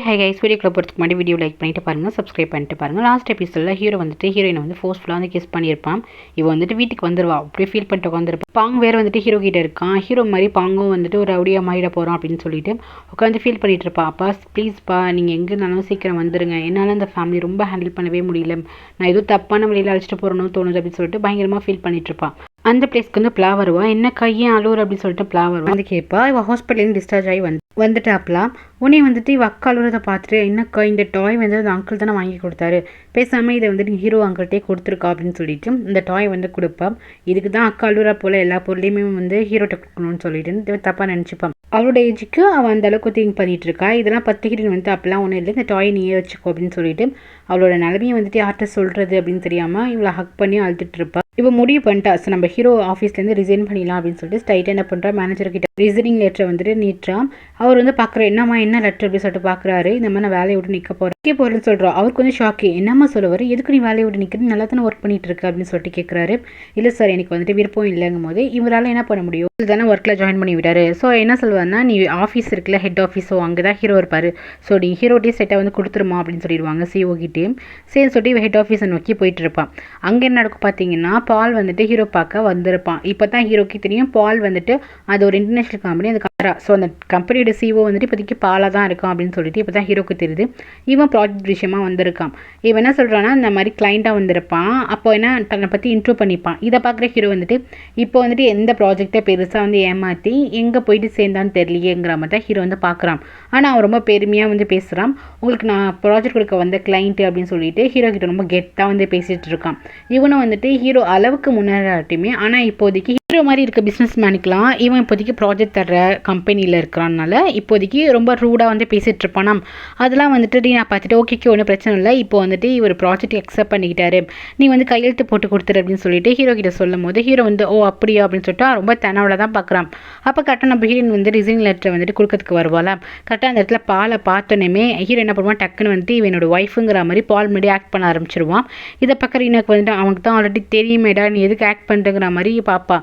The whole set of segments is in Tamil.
ஹை கைஸ், வீடியோக்குள்ள போகிறதுக்கு முன்னாடி வீடியோ லைக் பண்ணிட்டு பாருங்கள், சப்ஸ்கிரைப் பண்ணிட்டு பாருங்கள். லாஸ்ட் எபிசோடில் ஹீரோ வந்துட்டு ஹீரோயினை வந்து ஃபோர்ஸ்ஃபுல்லாக வந்து கிஸ் பண்ணியிருப்பான். இவன் வந்துட்டு வீட்டுக்கு வந்துடுவா, அப்படியே ஃபீல் பண்ணிட்டு உட்காந்துருப்பான். பாங் வேறு வந்துட்டு ஹீரோ கிட்ட இருக்கான். ஹீரோ மாதிரி பாங்கும் வந்துட்டு ஒரு ரவுடியாக மாறிட போகிறோம் அப்படின்னு சொல்லிட்டு உட்காந்து ஃபீல் பண்ணிட்டு இருப்பான். அப்பா ப்ளீஸ்ப்பா, நீங்கள் எங்கே இருந்தாலும் சீக்கிரம் வந்துருங்க, என்னால் அந்த ஃபேமிலி ரொம்ப ஹேண்டில் பண்ணவே முடியல, நான் எதுவும் தப்பான வழியில் அழைச்சிட்டு போகிறோன்னு தோணுது அப்படின்னு சொல்லிட்டு பயங்கரமாக ஃபீல் பண்ணிட்டு இருப்பான். அந்த பிளேஸ்க்கு வந்து பிளா வருவா. என்ன கையும் அழுவுற அப்படின்னு சொல்லிட்டு பிளா வருவா. வந்து கேட்பா. இவள் ஹாஸ்பிட்டலேருந்து டிஸ்சார்ஜ் ஆகி வந்துட்டாப்லாம். உடனே வந்துட்டு இவ அக்கா அழுறதை பார்த்துட்டு, என்னக்கா இந்த டாய் வந்து அந்த அங்கிள் தானே வாங்கி கொடுத்தாரு, பேசாமல் இதை வந்துட்டு ஹீரோ அங்கிள்கிட்டே கொடுத்துருக்கா அப்படின்னு சொல்லிட்டு இந்த டாய் வந்து கொடுப்பான். இதுக்கு தான் அக்கா அழுற போல் எல்லா பொருளையுமே வந்து ஹீரோட்ட கொடுக்கணும்னு சொல்லிட்டு தப்பாக நினச்சிப்பான். அவளோட ஏஜுக்கு அவள் அந்த அளவுக்கு திங்க் பண்ணிட்டு இருக்கா. இதெல்லாம் பத்துக்கிட்டு வந்து அப்பெல்லாம் ஒன்றும் இல்லை, இந்த டாய் நீயே வச்சுக்கோ அப்படின்னு சொல்லிட்டு அவளோட நிலைமையை வந்துட்டு யார்கிட்ட சொல்கிறது அப்படின்னு தெரியாமல் இவளை ஹக் பண்ணி அழுதுட்டு இருப்பா. இப்போ முடிவு பண்ணிட்டா, ஸோ நம்ம ஹீரோ ஆஃபீஸ்லேருந்து ரிசைன் பண்ணிடலாம் அப்படின்னு சொல்லிட்டு ஸ்ட்ரைட்டாக என்ன பண்ணுறா, மேனேஜர்கிட்ட ரிசைனிங் லெட்டரை வந்துட்டு நீட்டுறான். அவர் வந்து பார்க்குற, என்னம்மா என்ன லெட்டர் அப்படின்னு சொல்லிட்டு பார்க்குறாரு. இந்த மாதிரி நான் வேலையை விட்டு நிற்க போகிறேன்னு சொல்கிறோம். அவருக்கு வந்து ஷாக்கு, என்னம்மா சொல்லுவார், எதுக்கு நீ வேலையை விட்டு நிற்கிறது, நல்லா தானே ஒர்க் பண்ணிட்டு இருக்கு அப்படின்னு சொல்லிட்டு கேட்குறாரு. இல்லை சார், எனக்கு வந்துட்டு விருப்பம் இல்லைங்கும் போது இவரால் என்ன பண்ண முடியும், தானே ஒர்க்கில் ஜாயின் பண்ணி விட்டாரு. ஸோ என்ன சொல்லுவாருன்னா, நீ ஆஃபீஸ் இருக்குல்ல, ஹெட் ஆஃபீஸோ, அங்கே தான் ஹீரோ இருப்பார், ஸோ நீ ஹீரோட்டே செட்டாக வந்து கொடுத்துருமா அப்படின்னு சொல்லிடுவாங்க சிஓ கிட்டேயும். சரின்னு சொல்லிட்டு ஹெட் ஆஃபீஸை நோக்கி போயிட்டு இருப்பான். அங்கே என்ன நடக்கும் பார்த்தீங்கன்னா, பால் வந்துட்டு ஹீரோ பார்க்க வந்திருப்பான். இப்போ தான் ஹீரோக்கு தெரியும் பால் வந்துட்டு அது ஒரு இன்டர்நேஷனல் கம்பெனி, அந்த ஸோ அந்த கம்பெனியோட சிஓ வந்துட்டு இப்போதைக்கு பாலாக தான் இருக்கும் அப்படின்னு சொல்லிட்டு இப்போ தான் ஹீரோக்கு தெரியுது. இவன் ப்ராஜெக்ட் விஷயமாக வந்திருக்கான். இவன் என்ன சொல்கிறான்னா, இந்த மாதிரி கிளைண்ட்டாக வந்திருப்பான். அப்போ என்ன தன்னை பற்றி இன்ட்ரோ பண்ணிப்பான். இதை பார்க்குற ஹீரோ வந்துட்டு இப்போ வந்துட்டு எந்த ப்ராஜெக்டை பெருசாக வந்து ஏமாற்றி எங்கே போயிட்டு சேர்ந்தான்னு தெரியலையேங்கிற மாதிரி தான் ஹீரோ வந்து பார்க்குறான். ஆனால் அவன் ரொம்ப பெருமையாக வந்து பேசுகிறான். உங்களுக்கு நான் ப்ராஜெக்ட் கொடுக்க வந்த கிளைண்ட்டு அப்படின்னு சொல்லிட்டு ஹீரோ கிட்ட ரொம்ப கெத்தாக வந்து பேசிகிட்டு இருக்கான். இவனும் வந்துட்டு ஹீரோ அளவுக்கு முன்னேறாட்டுமே, ஆனால் இப்போதைக்கு ஹீரோ மாதிரி இருக்க பிஸ்னஸ் மேனுக்கெலாம் இவன் இப்போதைக்கு ப்ராஜெக்ட் தர்ற கம்பெனியில் இருக்கிறனால இப்போதைக்கு ரொம்ப ரூடாக வந்து பேசிகிட்டு இருப்பானா. அதெல்லாம் வந்துட்டு நான் பார்த்துட்டு ஓகேக்கு ஒன்றும் பிரச்சனை இல்லை, இப்போ வந்துட்டு இவர் ப்ராஜெக்ட் அக்செப்ட் பண்ணிக்கிட்டாரு, நீ வந்து கையெழுத்து போட்டு கொடுத்துரு அப்படின்னு சொல்லிட்டு ஹீரோ கிட்ட சொல்லும் போது ஹீரோ வந்து ஓ அப்படியா அப்படின்னு சொல்லிட்டு ரொம்ப தனவோட தான் பார்க்குறான். அப்போ கரெக்டாக நம்ம ஹீரோயின் வந்து ரிசைன் லெட்டரை வந்துட்டு கொடுக்கறதுக்கு வருவாள். கரெக்டாக அந்த இடத்துல பாலை பார்த்தோன்னே ஹீரோ என்ன பண்ணுவான், டக்குன்னு வந்துட்டு இவனோட ஒய்ஃபுங்கிற மாதிரி பால் முன்னாடி ஆக்ட் பண்ண ஆரம்பிச்சிருவான். இதை பக்கம் எனக்கு வந்துட்டு அவனுக்கு தான் ஆல்ரெடி தெரியுமேடா, நீ எதுக்கு ஆக்ட் பண்ணுறங்கிற மாதிரி பாப்பா.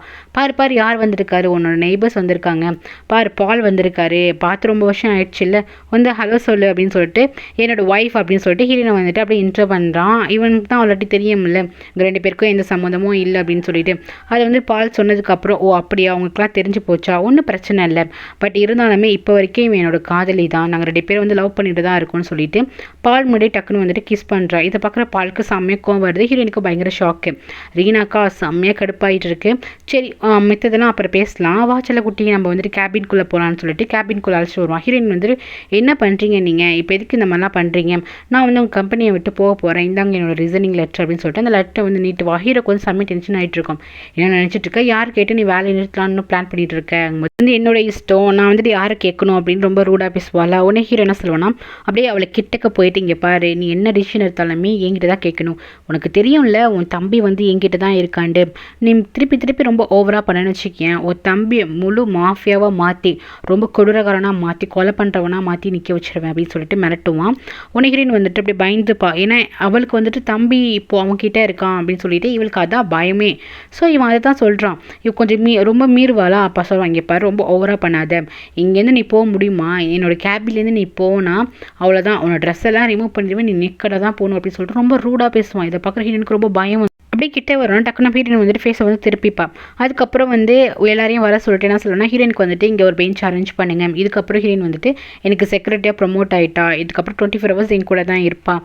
பாரு யார் வந்திருக்காரு, உன்னோட நெய்பர்ஸ் வந்திருக்காங்க, பாரு பால் வந்திருக்காரு, பார்த்து ரொம்ப வருஷம் ஆயிடுச்சு இல்லை, வந்து ஹலோ சொல்லு அப்படின்னு சொல்லிட்டு என்னோட ஒய்ஃப் அப்படின்னு சொல்லிட்டு ஹீரோனை வந்துட்டு அப்படியே இன்ட்ரோ பண்ணுறான். இவனுக்கு தான் ஆல்ரெடி தெரியும்ல ரெண்டு பேருக்கும் எந்த சம்மந்தமும் இல்லை அப்படின்னு சொல்லிட்டு. அதை வந்து பால் சொன்னதுக்கப்புறம் ஓ அப்படியா, அவங்களுக்குலாம் தெரிஞ்சு போச்சா, ஒன்றும் பிரச்சனை இல்லை, பட் இருந்தாலுமே இப்போ வரைக்கும் இவன் என்னோட காதலி தான், நாங்கள் ரெண்டு பேரும் வந்து லவ் பண்ணிட்டு தான் இருக்கோம்னு சொல்லிட்டு பால் முன்னாடி டக்குன்னு வந்துட்டு கிஸ் பண்ணுறா. இதை பார்க்குற பாலுக்கு செம்மையாக கோவம் வருது. ஹீரோனுக்கு பயங்கர ஷாக்கு. ரீனாக்கா செம்மையாக கடுப்பாயிட்டு இருக்கு. சரி மித்ததெல்லாம் அப்புறம் பேசலாம், வாச்சல குட்டி நம்ம வந்துட்டு கேபின்குள்ளே போகலான்னு சொல்லிட்டு கேபின்குள்ளே அழைச்சிட்டு வருவான். ஹீரோயின் வந்துட்டு என்ன பண்ணுறீங்க நீங்கள், இப்போ எதுக்கு இந்த மாதிரிலாம் பண்ணுறீங்க, நான் வந்து உங்கள் கம்பெனியை விட்டு போக போகிறேன், இந்தாங்க என்னோட ரிசைனிங் லெட்டர் அப்படின்னு சொல்லிட்டு அந்த லெட்டரை வந்து நீட்டுவா. ஹீரோக்கு வந்து செம்ம டென்ஷன் ஆகிட்டு இருக்கும். என்ன நினச்சிட்டு இருக்க, யார் கேட்டு நீ வேலையை நிறுத்தலான்னு பிளான் பண்ணிட்டு இருக்கேன், வந்து என்னோட இஷ்டம், நான் வந்துட்டு யாரை கேட்கணும் அப்படின்னு ரொம்ப ரூடாக பேசுவாள். உடனே ஹீரோ என்ன சொல்லுவானா, அப்படியே அவளை கிட்டக்க போயிட்டு இங்கே பாரு, நீ என்ன டிசிஷன் எடுத்தாலுமே என்கிட்ட தான் கேட்கணும், உனக்கு தெரியும்ல உன் தம்பி வந்து என்கிட்ட தான் இருக்காண்டு, நீ திருப்பி ரொம்ப ஓவராக பண்ணணும்னு வச்சுக்கேன், உன் தம்பியை முழு மாஃபியாவாக மாற்றி ரொம்ப கொடூரகாரனாக மாற்றி கொலை பண்ணுறவனாக மாற்றி நிற்க வச்சிருவேன் அப்படின்னு சொல்லிட்டு மிரட்டுவான். உனகிரின் வந்துட்டு அப்படி பயந்துப்பா. ஏன்னா அவளுக்கு வந்துட்டு தம்பி இப்போ அவன்கிட்ட இருக்கான் அப்படின்னு சொல்லிட்டு இவளுக்கு அதான் பயமே. ஸோ இவன் அதை தான் சொல்கிறான். இவ கொஞ்சம் ரொம்ப மீறுவாளா. அப்பா சொல்லுவான், இங்கே பாரு ரொம்ப ஓவராக பண்ணாத, இங்கேருந்து நீ போக முடியுமா, என்னோட கேபின்லேருந்து நீ போனால் அவ்வளோதான், உன்னோட ட்ரெஸ் எல்லாம் ரிமூவ் பண்ணிடுவேன், நீ நிற்கட தான் போகணும் அப்படின்னு சொல்லிட்டு ரொம்ப ரூடாக பேசுவான். இதை பார்க்குற எனக்கு ரொம்ப பயம். அப்படியே கிட்டே வரணும், டக்குனு ஹீரோயின் வந்துட்டு ஃபேஸை வந்து திருப்பிப்பான். அதுக்கப்புறம் வந்து எல்லாரையும் வர சொல்லிட்டு என்ன சொல்லணும்னா, ஹீரோயினுக்கு வந்துட்டு இங்கே ஒரு பெஞ்ச் அரேஞ்ச் பண்ணுங்க, இதுக்கப்புறம் ஹீரோயின் வந்துட்டு எனக்கு செக்ரட்டரியாக ப்ரொமோட் ஆகிட்டா, இதுக்கப்புறம் 24 hours என் கூட தான் இருப்பான்,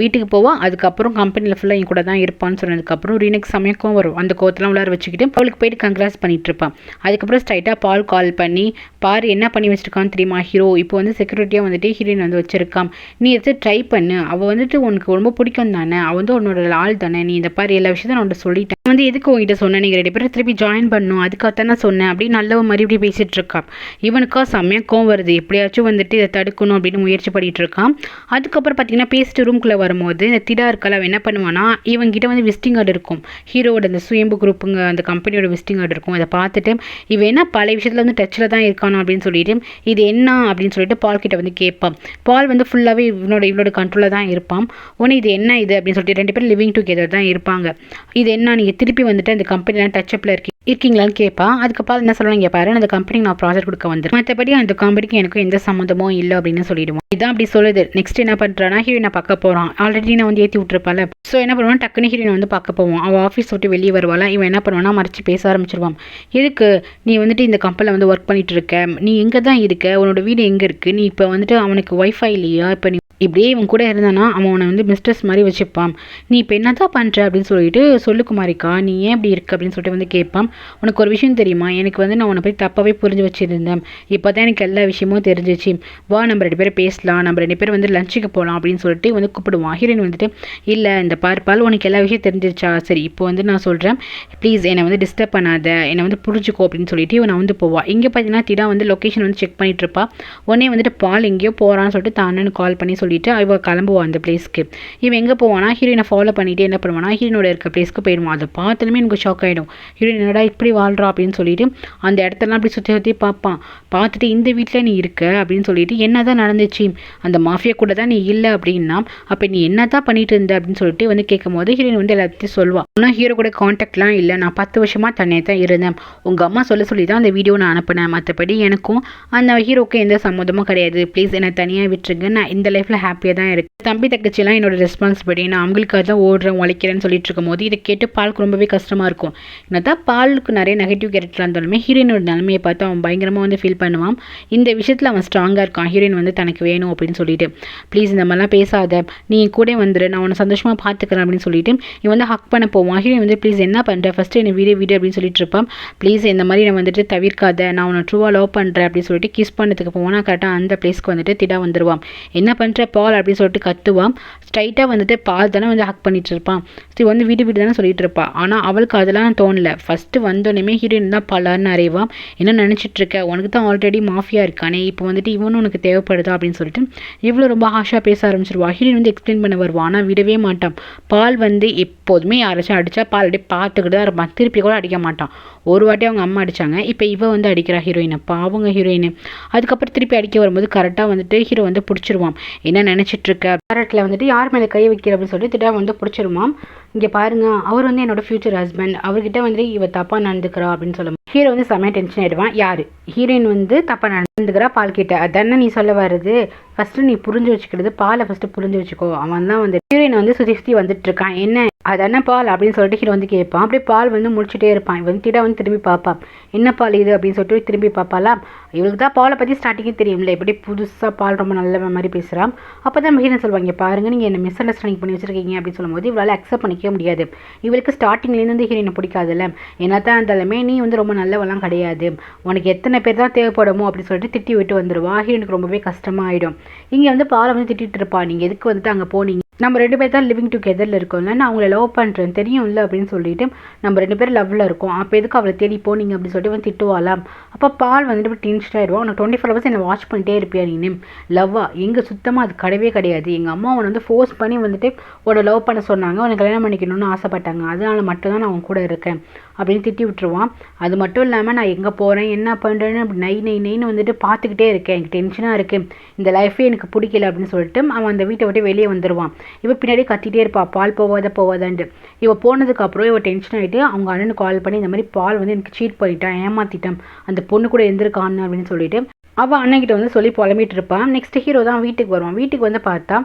வீட்டுக்கு போவான், அதுக்கப்புறம் கம்பெனியில் ஃபுல்லாக என் கூட தான் இருப்பான்னு சொன்னதுக்கப்புறம் ரீனுக்கு சமயக்கம் வரும். அந்த கோவத்தெல்லாம் உள்ளார வச்சுக்கிட்டு அவளுக்கு போயிட்டு கங்க்ராஸ் பண்ணிட்டு இருப்பான். அதுக்கப்புறம் ஸ்ட்ரைட்டாக பால் கால் பண்ணி, பாரு என்ன பண்ணி வச்சிருக்கான்னு தெரியுமா ஹீரோ, இப்போ வந்து செக்ரட்டரியாக வந்துட்டு ஹீரோயின் வந்து வச்சிருக்கான், நீ எடுத்து ட்ரை பண்ணு, அவள் வந்துட்டு உனக்கு ரொம்ப பிடிக்கும் தானே, அவள் வந்து உன்னோட ஆள் தானே, நீ இந்த பாரு எல்லா விஷயத்தை நான் சொல்லிட்டேன், வந்து எதுக்கு உங்ககிட்ட சொன்னேன், நீங்கள் ரெண்டு பேரும் திருப்பி ஜாயின் பண்ணணும், அதுக்காகத்தான் நான் சொன்னேன் அப்படி நல்லவ மறுபடியும் பேசிகிட்டு இருக்கான். இவனுக்கா செம்மையாக கோவம் வருது, எப்படியாச்சும் வந்துட்டு இதை தடுக்கணும் அப்படின்னு முயற்சி பண்ணிட்டு இருக்கான். அதுக்கப்புறம் பார்த்தீங்கன்னா பேசிட்டு ரூம்குள்ளே வரும்போது இந்த திடா இருக்கல அவன் என்ன பண்ணுவானா, இவன்கிட்ட வந்து விசிட்டிங் கார்டு இருக்கும், ஹீரோவோட அந்த சுயம்பு குரூப்புங்க அந்த கம்பெனியோட விசிட்டிங் கார்டு இருக்கும். அதை பார்த்துட்டு இவன் என்ன பல விஷயத்தில் வந்து டச்சில் தான் இருக்கானோ அப்படின்னு சொல்லிட்டு இது என்ன அப்படின்னு சொல்லிட்டு பால் கிட்ட வந்து கேட்பான். பால் வந்து ஃபுல்லாகவே இவனோட கண்ட்ரோலில் தான் இருப்பான். உடனே இது என்ன இது அப்படின்னு சொல்லிட்டு ரெண்டு பேரும் லிவிங் டுகெதர் தான் இருப்பாங்க. இது என்ன நீங்கள் திருப்பி வந்துட்டு அந்த கம்பெனிலாம் டச்சப்பில் இருக்கீங்களான்னு கேட்பா. அதுக்கப்புறம் என்ன சொல்லுவாங்க, இங்கே பாரு அந்த கம்பெனிக்கு நான் ப்ராஜெக்ட் கொடுக்க வந்துடும், மற்றபடி அந்த கம்பெனிக்கு எனக்கு எந்த சம்மந்தமும் இல்லை அப்படின்னு சொல்லிடுவோம். இதான் அப்படி சொல்லுது. நெக்ஸ்ட் என்ன பண்ணுறான்னா ஹீரோயினை பார்க்க போகிறான். ஆல்ரெடி நான் வந்து ஏற்றி விட்டுருப்பால. ஸோ என்ன பண்ணுவான், டக்குன்னு ஹீரோயினை வந்து பார்க்க போவோம். அவள் ஆஃபீஸ் விட்டு வெளியே வருவாள். இவன் என்ன பண்ணுவானா மறைச்சி பேச ஆரம்பிச்சிருவான். எதுக்கு நீ வந்துட்டு இந்த கம்பெனியில் வந்து ஒர்க் பண்ணிட்டு இருக்க, நீ எங்கே தான் இருக்க, உன்னோட வீடு எங்கே இருக்குது, நீ இப்போ வந்துட்டு அவனுக்கு ஒய்ஃபை இல்லையா, இப்போ நீ இப்படியே இவன் கூட இருந்தானா அவன் அவனை வந்து மிஸ்டர்ஸ் மாதிரி வச்சுப்பான். நீ இப்போ என்ன தான் பண்ணுற அப்படின்னு சொல்லிட்டு சொல்லு குமாரிக்கா, நீ ஏன் இப்படி இருக்கு அப்படின்னு சொல்லிட்டு வந்து கேட்பான். உனக்கு ஒரு விஷயம் தெரியுமா, எனக்கு வந்து நான் உன்னை போய் தப்பாகவே புரிஞ்சு வச்சுருந்தேன். இப்போ தான் எனக்கு எல்லா விஷயமும் தெரிஞ்சிச்சு. வா நம்ம 2 பேரும் பேசலாம், நம்ம 2 பேரும் வந்து லஞ்சுக்கு போகலாம் அப்படின்னு சொல்லிட்டு வந்து கூப்பிடுவான். ஹீரோயின் வந்துட்டு இல்லை இந்த பார்ப்பால் உனக்கு எல்லா விஷயம் தெரிஞ்சிருச்சா, சரி இப்போ வந்து நான் சொல்கிறேன், ப்ளீஸ் என்னை வந்து டிஸ்டர்ப் பண்ணாத, என்னை வந்து புரிஞ்சுக்கோ அப்படின்னு சொல்லிட்டு இவன் வந்து போவான். இங்கே பார்த்தீங்கன்னா திடா வந்து லொக்கேஷன் வந்து செக் பண்ணிட்டு இருப்பா. உடனே வந்துட்டு பால் எங்கேயோ போகிறான்னு சொல்லிட்டு தான் அண்ணனுக்கு கால் பண்ணி சொல்லிட்டு இவ கிளம்புவான் அந்த பிளேஸ்க்கு. இவன் எங்கே போவானா ஹீரோயினை ஃபாலோ பண்ணிட்டு என்ன பண்ணுவானா ஹீரோனோட இருக்க பிளேஸ்க்கு போயிடுவான். அதை பார்த்ததுமே எனக்கு ஷாக் ஆகிடும். ஹீரோயின் என்னடா இப்படி வாழ்றா அப்படின்னு சொல்லிட்டு அந்த இடத்தெல்லாம் அப்படி சுற்றி பார்ப்பான். பார்த்துட்டு இந்த வீட்டில் நீ இருக்க அப்படின்னு சொல்லிட்டு என்ன தான் நடந்துச்சு, அந்த மாஃபியா கூட தான் நீ இல்லை அப்படின்னா அப்போ நீ என்ன தான் பண்ணிட்டு இருந்த அப்படின்னு சொல்லிட்டு வந்து கேட்கும் போது ஹீரோயின் வந்து எல்லாத்தையும் சொல்லுவாள். ஆனால் ஹீரோ கூட கான்டாக்ட்லாம் இல்லை, நான் 10 வருஷமாக தன்னே தான் இருந்தேன், உங்கள் அம்மா சொல்லி தான் அந்த வீடியோ நான் அனுப்பினேன், மற்றபடி எனக்கும் அந்த ஹீரோக்கும் எந்த சம்மந்தமும் கிடையாது, ப்ளீஸ் என்னை தனியாக விட்டுருங்க, நான் இந்த லைஃப்பில் ஹாப்பியாக தான் இருக்கு, தம்பி தங்கச்சிலாம் என்னோட ரெஸ்பான்சிபிலிட்டி, நான் அவங்களுக்காக தான் ஓடுறேன் உழைக்கிறேன்னு சொல்லிட்டு இருக்கும் போது இதை கேட்டு பாலுக்கு ரொம்பவே கஷ்டமாக இருக்கும். என்னதான் பாலுக்கு நிறைய நெகட்டிவ் கேரக்டர் இருந்தாலுமே ஹீரோயினோட நிலைமையை பார்த்து அவன் பயங்கரமாக வந்து ஃபீல் பண்ணுவான். இந்த விஷயத்தில் அவன் ஸ்ட்ராங்காக இருக்கான். ஹீரோயின் வந்து தனக்கு வேணும் அப்படின்னு சொல்லிட்டு ப்ளீஸ் இந்த மாதிரிலாம் பேசாத, நீ கூட வந்துடு, நான் உன்னை சந்தோஷமாக பார்த்துக்கிறேன் அப்படின்னு சொல்லிட்டு இவன் வந்து ஹக் பண்ண போவான். ஹீரோயின் வந்து ப்ளீஸ் என்ன பண்ணுற, ஃபஸ்ட்டு என்னை வீடு அப்படின்னு சொல்லிட்டு இருப்பான். ப்ளீஸ் இந்த மாதிரி நான் வந்துட்டு தவிர்க்காத, நான் உன்னை ட்ரூவாக லவ் பண்ணுறேன் அப்படின்னு சொல்லிட்டு கிஸ் பண்ணதுக்கு போனால் கரெக்டாக அந்த பிளேஸ்க்கு வந்துட்டு திடா வந்துடுவான். என்ன பண்ணுற பால் அப்படின்னு சொல்லிட்டு கத்துவான். ஸ்ட்ரைட்டாக வந்துட்டு பால் தானே வந்து ஹக் பண்ணிட்டு இருப்பான். ஸோ வந்து வீடு தானே சொல்லிட்டு இருப்பான். ஆனால் அவளுக்கு அதெல்லாம் தோணலை. ஃபஸ்ட்டு வந்தோடனே ஹீரோயின் தான் பலார்னு அறைவான். என்ன நினச்சிட்டு இருக்க, உனக்கு தான் ஆல்ரெடி மாஃபியா இருக்கானே, இப்போ வந்துட்டு இவனும் உனக்கு தேவைப்படுதா அப்படின்னு சொல்லிட்டு இவ்வளோ ரொம்ப ஹாஷாக பேச ஆரம்பிச்சிருவா. ஹீரோயின் வந்து எக்ஸ்பிளைன் பண்ண வருவான். ஆனால் விடவே மாட்டான். பால் வந்து எப்போதுமே யாராச்சும் அடித்தா பால் அப்படியே பார்த்துக்கிட்டு தான் இருப்பான், திருப்பி கூட அடிக்க மாட்டான். ஒரு வாட்டி அவங்க அம்மா அடித்தாங்க, இப்போ இவ வந்து அடிக்கிறா ஹீரோயினை, அவங்க ஹீரோயின். அதுக்கப்புறம் திருப்பி அடிக்க வரும்போது கரெக்டாக வந்துட்டு ஹீரோ வந்து பிடிச்சிருவான். என்ன நினச்சிட்டு இருக்க, கேரட்டில் வந்துட்டு யார் மேலே கை வைக்கிற அப்படின்னு சொல்லிட்டு திடா வந்து பிடிச்சிருவான். இங்கே பாருங்க அவர் வந்து என்னோட ஃபியூச்சர் ஹஸ்பண்ட், அவர்கிட்ட வந்து இவ தப்பாக நடந்துக்கிறா அப்படின்னு சொல்லுவான். ஹீரோ வந்து செம்மையாக டென்ஷன் ஆகிடுவான். யார், ஹீரோயின் வந்து தப்பாக நடந்துக்கிறா பால் கிட்ட, அதானே நீ சொல்ல வருது, ஃபஸ்ட்டு நீ புரிஞ்சு வச்சுக்கிறது, பாலை ஃபஸ்ட்டு புரிஞ்சு வச்சுக்கோ, அவன் தான் வந்து ஹீரோயின் வந்து சுற்றி வந்துட்டு இருக்கான், என்ன அதானே பால் அப்படின்னு சொல்லிட்டு ஹீரோ வந்து கேட்பான். அப்படியே பால் வந்து முடிச்சுட்டே இருப்பான். இவன் திடா வந்து திரும்பி பார்ப்பான். என்ன பால் இது அப்படின்னு சொல்லிட்டு திரும்பி பார்ப்பாளா. இவளுக்கு தான் பாலை பற்றி ஸ்டார்டிங்கே தெரியும்ல, எப்படி புதுசாக பால் ரொம்ப நல்ல மாதிரி பேசுகிறான். அப்போ தான் ஹீரோயின் சொல்லுவாங்க, பாருங்க நீங்கள் என்ன மிஸ் அண்டர்ஸ்டாண்டிங் பண்ணி வச்சிருக்கீங்க அப்படின்னு சொல்லும்போது இவளால் அக்செப்ட் பண்ணிக்க முடியாது. இவளுக்கு ஸ்டார்டிங்லேருந்து வந்து ஹீரோயினை பிடிக்காதுல்ல, என்ன தான் இருந்தாலுமே நீ வந்து ரொம்ப நல்லவெல்லாம் கிடையாது, உனக்கு எத்தனை பேர் தான் தேவைப்படுமோ அப்படின்னு சொல்லிட்டு திட்டி விட்டு வந்துடுவா. ஹீரோனுக்கு ரொம்பவே கஷ்டமாயிடும். இங்கே வந்து பாலை வந்து திட்டிகிட்டு இருப்பா, நீங்கள் எதுக்கு வந்துட்டு அங்கே போனீங்க, நம்ம 2 பேர் தான் லிவிங் டுகெதரில் இருக்கோம்ல, நான் அவங்கள லவ் பண்ணுறேன் தெரியும் இல்லை அப்படின்னு சொல்லிட்டு நம்ம 2 பேர் லவ்வில் இருக்கோம், அப்போ எதுக்கு அவளை தேடி போனீங்க அப்படின்னு சொல்லிட்டு வந்து திட்டுவாளாம். அப்போ பால் வந்துட்டு டென்ஷன் ஆகிடுவான். உனக்கு 24 ஹவர்ஸ் என்னை வாட்ச் பண்ணிட்டே இருப்பியா நீ, லவ்வா எங்கே சுத்தமாக அது கிடையவே கிடையாது, எங்கள் அம்மா உன்னை வந்து ஃபோர்ஸ் பண்ணி வந்துட்டு உன்னை லவ் பண்ண சொன்னாங்க, உன்னை கல்யாணம் பண்ணிக்கணும்னு ஆசைப்பட்டாங்க, அதனால மட்டும்தான் நான் அவன் கூட இருக்கேன் அப்படின்னு திட்டி விட்டுருவான். அது மட்டும் இல்லாமல் நான் எங்கே போகிறேன் என்ன பண்ணுறேன்னு அப்படி நைன்னு வந்துட்டு பார்த்துக்கிட்டே இருக்கேன், எனக்கு டென்ஷனாக இருக்குது, இந்த லைஃபே எனக்கு பிடிக்கல அப்படின்னு சொல்லிட்டு அவன் அந்த வீட்டை விட்டு வெளியே வந்துடுவான். இவ பின்னாடி கத்திட்டே இருப்பா, பால் போவாதான்ட்டு. இவ போனதுக்கப்புறம் இவ டென்ஷன் ஆகிட்டு அவங்க அண்ணனுக்கு கால் பண்ணி இந்த மாதிரி பால் வந்து எனக்கு சீட் பண்ணிட்டான், ஏமாற்றிட்டான், அந்த பொண்ணு கூட இருந்திருக்கான்னு அப்படின்னு சொல்லிட்டு அவள் அண்ணன்கிட்ட வந்து சொல்லி புலம்பிட்டு இருப்பான். நெக்ஸ்ட் ஹீரோ தான் வீட்டுக்கு வருவான். வீட்டுக்கு வந்து பார்த்தா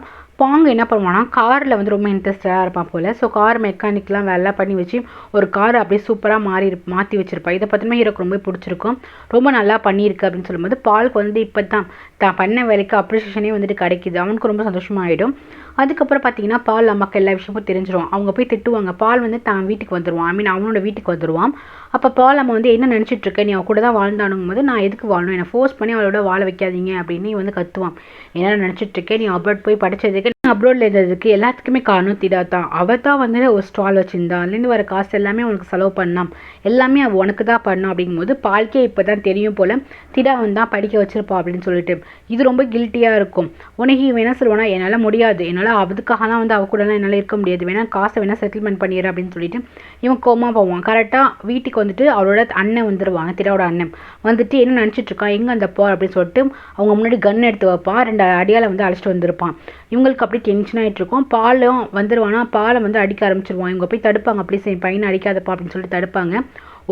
பாங்க என்ன பண்ணுவானா காரில் வந்து ரொம்ப இன்ட்ரெஸ்டாக இருப்பான் போல். ஸோ கார் மெக்கானிக்லாம் வேலை பண்ணி வச்சு ஒரு கார் அப்படியே சூப்பராக மாற்றி வச்சுருப்பான். இதை பார்த்தோன்னா ஹீரோக்கு ரொம்ப பிடிச்சிருக்கும், ரொம்ப நல்லா பண்ணியிருக்கு அப்படின்னு சொல்லும்போது பாலுக்கு வந்து இப்போ தான் பண்ண வேலைக்கு அப்ரிசியேஷனே வந்துட்டு கிடைக்கிது, அவனுக்கு ரொம்ப சந்தோஷமாகிடும். அதுக்கப்புறம் பார்த்தீங்கன்னா பால் அம்மாக்கு எல்லா விஷயமும் தெரிஞ்சிடும். அவங்க போய் திட்டுவாங்க. பால் வந்து தான் வீட்டுக்கு வந்துடுவான், அவனோட வீட்டுக்கு வந்துடுவான். அப்போ பால் அம்மா வந்து என்ன நினச்சிட்டு இருக்க, நீ அவ கூட தான் வாழ்ந்தானுங்கும் போது நான் எதுக்கு வாழணும், என்னை ஃபோர்ஸ் பண்ணி அவளோட வாழ வைக்காதீங்க அப்படின்னு வந்து கத்துவான். என்ன நினச்சிட்டு இருக்கேன், நீ அப்ராட் போய் படித்ததுக்கு அப்ராட்ல இருந்ததுக்கு எல்லாத்துக்குமே காரணம் திடா தான். அவள் தான் வந்து ஒரு ஸ்டால் வச்சுருந்தா, அதுலேருந்து வர காசு எல்லாமே உனக்கு செலவு பண்ணாம், எல்லாமே அவள் உனக்கு தான் பண்ணான் அப்படிங்கும்போது பால்கே இப்போ தான் தெரியும் போல் திடா வந்து தான் படிக்க வச்சிருப்பா அப்படின்னு சொல்லிட்டு இது ரொம்ப கில்ட்டியாக இருக்கும். உனக்கு இவன் என்ன சொல்லுவானா, என்னால் முடியாது, என்னால் அதுக்காகலாம் வந்து அவ கூடலாம் என்னால் இருக்க முடியாது, வேணா காசை வேணா செட்டில்மெண்ட் பண்ணிடுற அப்படின்னு சொல்லிட்டு இவன் கோமா போவான். கரெக்டாக வீட்டுக்கு வந்துட்டு அவளோட அண்ணன் வந்துடுவாங்க. திடாவோட அண்ணன் வந்துட்டு என்ன நினச்சிட்டு இருக்கான், எங்கே அந்த பால் அப்படின்னு சொல்லிட்டு அவங்க முன்னாடி கன் எடுத்து வைப்பான். 2 அடியால் வந்து அழைச்சிட்டு வந்திருப்பான். இவங்களுக்கு அப்படி டென்ஷன் ஆகிட்டு இருக்கும். பாலும் வந்துடுவானா, பாலை வந்து அடிக்க ஆரம்பிச்சிருவான். இவங்க போய் தடுப்பாங்க, அப்படி சரி பையனை அடிக்காதப்பா அப்படின்னு சொல்லிட்டு தடுப்பாங்க.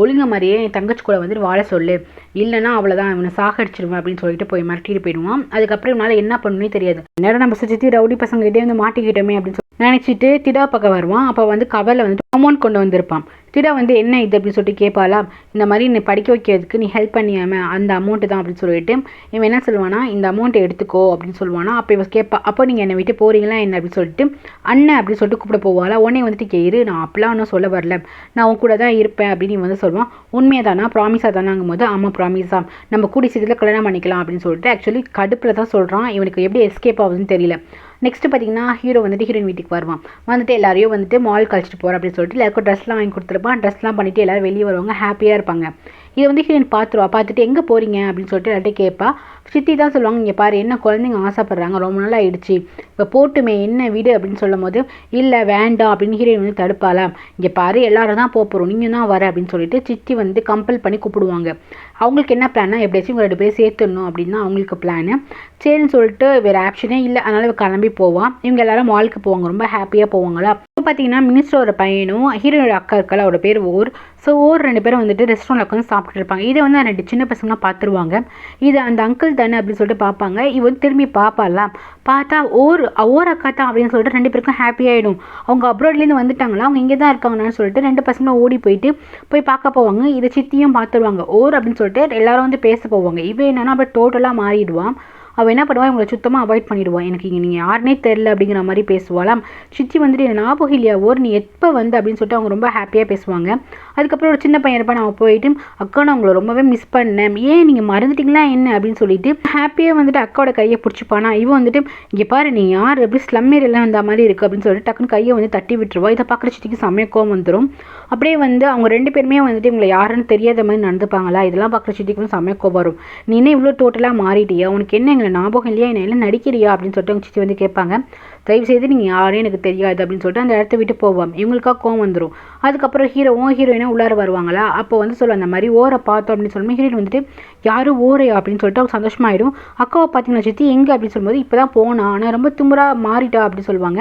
ஒழுங்க மாதிரியே என் தங்கச்சி கூட வந்துட்டு வாழ சொல்லு, இல்லைன்னா அவ்வளோதான் இவனை சாகடிச்சிருவேன் அப்படின்னு சொல்லிட்டு போய் மிரட்டிட்டு போயிடுவான். அதுக்கப்புறம் இவனால என்ன பண்ணணும்னே தெரியாது. நேரம் நம்ம சுற்றி ரவுடி பசங்ககிட்டே வந்து மாட்டிக்கிட்டோமே அப்படின்னு சொல்லி நினச்சிட்டு திடா பக்கம் வருவான். அப்போ வந்து கவரில் வந்து அமௌண்ட் கொண்டு வந்திருப்பான். திடா வந்து என்ன இது அப்படின்னு சொல்லிட்டு கேட்பாளா, இந்த மாதிரி நீ படிக்க வைக்கிறதுக்கு நீ ஹெல்ப் பண்ணியாம அந்த அமௌண்ட்டு தான் அப்படின்னு சொல்லிட்டு இவன் என்ன சொல்லுவானா, இந்த அமௌண்ட்டை எடுத்துக்கோ அப்படின்னு சொல்லுவானா. அப்போ இவன் கேட்பா, அப்போ நீங்கள் என்னை விட்டு போகிறீங்களா என்ன அப்படின்னு சொல்லிட்டு அண்ணன் அப்படின்னு சொல்லிட்டு கூப்பிட போவாளா. உடனே வந்துட்டு கேரு, நான் அப்பெல்லாம் ஒன்றும் சொல்ல வரல, நான் உன் கூட தான் இருப்பேன் அப்படின்னு இவன் வந்து சொல்லுவான். உண்மையாக தானா, ப்ராமிஸாக தானாங்கும் போது ஆமாம் ப்ராமிஸா, நம்ம கூடி சீக்கிரத்தில் கல்யாணம் பண்ணிக்கலாம் அப்படின்னு சொல்லிட்டு ஆக்சுவலி கடுப்பில் தான் சொல்கிறான். இவனுக்கு எப்படி எஸ்கேப் ஆகுதுன்னு தெரியல. நெக்ஸ்ட் பார்த்தீங்கன்னா ஹீரோ வந்துட்டு ஹீரோயின் வீட்டுக்கு வருவான். வந்துட்டு எல்லாரையும் வந்துட்டு மால் கழிச்சிட்டு போகிற அப்படின்னு சொல்லிட்டு எல்லாருக்கும் ட்ரெஸ்லாம் வாங்கி கொடுத்துருப்பான். ட்ரெஸ்லாம் பண்ணிவிட்டு எல்லோரும் வெளியே வருவாங்க, ஹாப்பியாக இருப்பாங்க. இதை வந்து ஹீரோயின் பார்த்துருவா. பார்த்துட்டு எங்கே போகிறீங்க அப்படின்னு சொல்லிட்டு எல்லார்ட்டையும் கேட்பா. சித்தி தான் சொல்லுவாங்க, இங்கே பாரு என்ன குழந்தைங்க ஆசைப்பட்றாங்க, ரொம்ப நாள் ஆயிடுச்சு, இப்போ போட்டுமே என்ன வீடு அப்படின்னு சொல்லும் போது இல்லை வேண்டாம் அப்படின்னு ஹீரோயின் வந்து தடுப்பாலாம். இங்கே பாரு எல்லாரும் தான் போகிறோம், நீங்கள் தான் வர அப்படின்னு சொல்லிட்டு சித்தி வந்து கம்பல் பண்ணி கூப்பிடுவாங்க. அவங்களுக்கு என்ன பிளான்னா, எப்படியாச்சும் இவங்க 2 பேரும் சேர்த்துடணும் அப்படின்னு தான் அவங்களுக்கு பிளானு. சரின்னு சொல்லிட்டு வேறு ஆப்ஷனே இல்லை, அதனால் கிளம்பி போவான். இவங்க எல்லாரும் மாலுக்கு போவாங்க, ரொம்ப ஹாப்பியாக போவாங்களா. இப்போ பார்த்தீங்கன்னா மினிஸ்டரோட பையனும் ஹீரோனோட அக்கா இருக்கல, அவரோட பேர் ஓர். ஸோ ஓர் 2 பேரும் வந்துட்டு ரெஸ்டாரண்ட்டில் உட்காந்து சாப்பிட்டு இருப்பாங்க. இதை வந்து 2 சின்ன பசங்களாம் பார்த்துருவாங்க. இது அந்த அங்கிள் தானே அப்படின்னு சொல்லிட்டு பார்ப்பாங்க. இவன் திரும்பி பார்ப்பாலாம். பார்த்தா ஓர் அக்கா தான் அப்படின்னு சொல்லிட்டு 2 பேருக்கும் ஹாப்பி ஆகிடும். அவங்க அப்ராட்லேருந்து வந்துட்டாங்களா, அவங்க இங்கே தான் இருக்காங்கன்னு சொல்லிட்டு 2 பசங்களும் ஓடி போய் பார்க்க போவாங்க. இதை சித்தியும் பார்த்துருவாங்க. ஓர் அப்படின்னு சொல்லிட்டு எல்லாரும் வந்து பேச போவாங்க. இவன் என்னன்னா அப்படியே டோட்டலாக மாறிடுவான். அவள் என்ன பண்ணுவாள், இவங்களை சுத்தமாக அவாய்ட் பண்ணிவிடுவான். எனக்கு இங்கே நீங்கள் யாருனே தெரில அப்படிங்கிற மாதிரி பேசுவாளாம். சித்தி வந்துட்டு என்ன ஞாபகம் இல்லையா ஓர், நீ எப்போ வந்து அப்படின்னு சொல்லிட்டு அவங்க ரொம்ப ஹாப்பியாக பேசுவாங்க. அதுக்கப்புறம் ஒரு சின்ன பையன் இருப்பான், அவன் போயிட்டு அக்கா நான் உங்களை ரொம்பவே மிஸ் பண்ணேன், ஏன் நீங்கள் மறந்துட்டீங்களா என்ன அப்படின்னு சொல்லிட்டு ஹாப்பியாக வந்துட்டு அக்காவோட கையை பிடிச்சிப்பானா. இவன் வந்துட்டு இங்கே பாரு நீ யார், எப்படி ஸ்லம் ஏரியாலாம் வந்த மாதிரி இருக்குது அப்படின்னு சொல்லிட்டு டக்குன்னு கையை வந்து தட்டி விட்டுருவா. இதை பார்க்குற சித்திக்கு செம்மையா கோவம் வந்துடும். அப்படியே வந்து அவங்க 2 பேருமே வந்துட்டு இவங்களை யாருன்னு தெரியாத மாதிரி நடந்துப்பாங்களா. இதெல்லாம் பார்க்குற சித்திக்கு வந்து செம்மையா கோவம் வரும். நீ என்ன இவ்வளோ டோட்டலாக மாறிட்டியா, உனக்கு என்ன எங்களை ஞாபகம் இல்லையா, என்ன எல்லாம் நடிக்கிறியா அப்படின்னு சொல்லிட்டு அவங்க சித்தி வந்து கேட்பாங்க. தயவுசெய்து நீங்கள் யாரும் எனக்கு தெரியாது அப்படின்னு சொல்லிட்டு அந்த இடத்த விட்டு போவான். இவங்களுக்காக கோவம் வந்துடும். அதுக்கப்புறம் ஹீரோயினா உள்ளார வருவாங்களா. அப்போ வந்து சொல்லுவாங்க, அந்த மாதிரி ஓரை பார்த்தோம் அப்படின்னு சொல்லும்போது ஹீரோயின் வந்துட்டு யாரும் ஓரையா அப்படின்னு சொல்லிட்டு அவங்க சந்தோஷமாயிடும். அக்காவை பார்த்தீங்கன்னா சித்தி எங்கே அப்படின்னு சொல்லும்போது இப்போ தான் போனா, ஆனால் ரொம்ப திமிரா மாறிட்டா அப்படின்னு சொல்லுவாங்க.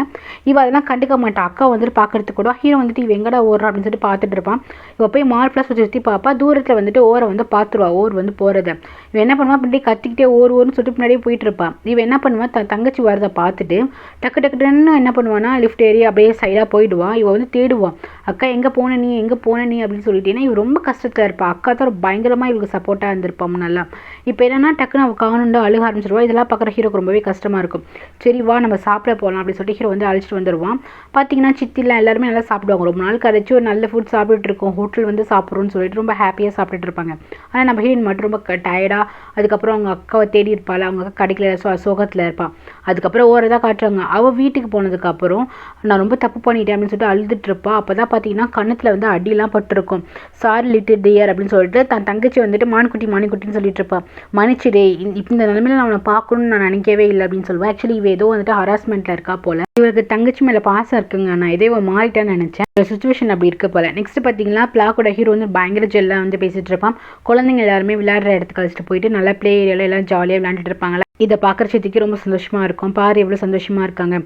இவ அதெல்லாம் கண்டுக்க மாட்டா. அக்கா வந்துட்டு பார்க்கறதுக்கு கூட ஹீரோ வந்துட்டு இவ எங்கடா ஓடுறா அப்படின்னு சொல்லிட்டு பார்த்துட்டு இருப்பான். இவ போய் மால் ப்ளஸ் சுற்றி பார்ப்பா. தூரத்தில் வந்துட்டு ஓரை வந்து பார்த்துருவா, ஓர் வந்து போகிறத. இவன் என்ன பண்ணுவா, அப்படி கத்திக்கிட்டே ஓர்னு சொல்லிட்டு முன்னாடியே போயிட்டு இருப்பான். இவன் என்ன பண்ணுவா, தங்கச்சி வரதை பார்த்துட்டு டக்குன்னு என்ன பண்ணுவானா, லிஃப்ட் ஏறி அப்படியே சைடாக போயிடுவான். இவ வந்து தேடுவான், அக்கா எங்கே போன நீ அப்படின்னு சொல்லிட்டேன்னா இவ ரொம்ப கஷ்டத்தில் இருப்பாள். அக்கா தான் பயங்கரமாக இவளுக்கு சப்போர்ட்டாக இருந்திருப்பான் நல்லா. இப்போ என்னன்னா டக்குன்னு அவள் காணுண்டு அழுக ஆரம்பிச்சிருவா. இதெல்லாம் பார்க்குற ஹீரோக்கு ரொம்பவே கஷ்டமாக இருக்கும். சரி வா நம்ம சாப்பிட போகலாம் அப்படின்னு சொல்லிட்டு ஹீரோ வந்து அழைச்சிட்டு வந்துடுவான். பார்த்தீங்கன்னா சித்திலாம் எல்லாருமே நல்லா சாப்பிடுவாங்க. ரொம்ப நாள் கழிச்சு ஒரு நல்ல ஃபுட் சாப்பிட்டுட்டு இருக்கோம், ஹோட்டல் வந்து சாப்பிட்றோன்னு சொல்லிட்டு ரொம்ப ஹாப்பியாக சாப்பிட்டுட்டு இருப்பாங்க. ஆனால் நம்ம ஹீரோயின் மட்டும் ரொம்ப டயர்டாக, அதுக்கப்புறம் அவங்க அக்காவை தேடி இருப்பாள். அவங்க அக்கா கிடைக்கல, சோகத்தில் இருப்பாள். அதுக்கப்புறம் ஓரை தான் காட்டுறாங்க. அவள் வீட்டுக்கு போனதுக்கப்புறம் நான் ரொம்ப தப்பு பண்ணிட்டேன் அப்படின்னு சொல்லிட்டு அழுதுட்டு இருப்பா. அப்போ தான் பார்த்தீங்கன்னா கண்ணத்தில் வந்து அடியெல்லாம் பட்டிருக்கும். சாரி லிட்டில் டியர் அப்படின்னு சொல்லிட்டு தன் தங்கச்சி வந்துட்டு மாணிக்குட்டின்னு சொல்லிட்டு இருப்பா. மன்னிச்சிடே, இந்த நிலைமையில நான் அவனை பார்க்கணும்னு நான் நினைக்கவே இல்லை அப்படின்னு சொல்லுவேன். ஆக்சுவலி இவ ஏதோ வந்துட்டு ஹராஸ்மெண்ட்டில் இருக்கா போல. இவருக்கு தங்கச்சி மேலே பாசம் இருக்குங்க, நான் இதே மாறிட்டேன்னு நினச்சேன். சுச்சுவேஷன் அப்படி இருக்க போல. நெக்ஸ்ட் பார்த்தீங்கன்னா பிளாக்கோட ஹீரோ வந்து பயங்கர ஜெல்லாக வந்து பேசிட்டு இருப்பான். குழந்தைங்க எல்லாருமே விளையாடுற இடத்துக்கு அழைச்சிட்டு போயிட்டு நல்லா பிளே ஏரியாவில் எல்லாம் ஜாலியாக விளையாண்டுட்டு இருப்பாங்களா. இதை பார்க்குற சித்திக்கு ரொம்ப சந்தோஷமாக இருக்கும். பாரு எவ்வளோ சந்தோஷமாக இருக்காங்க.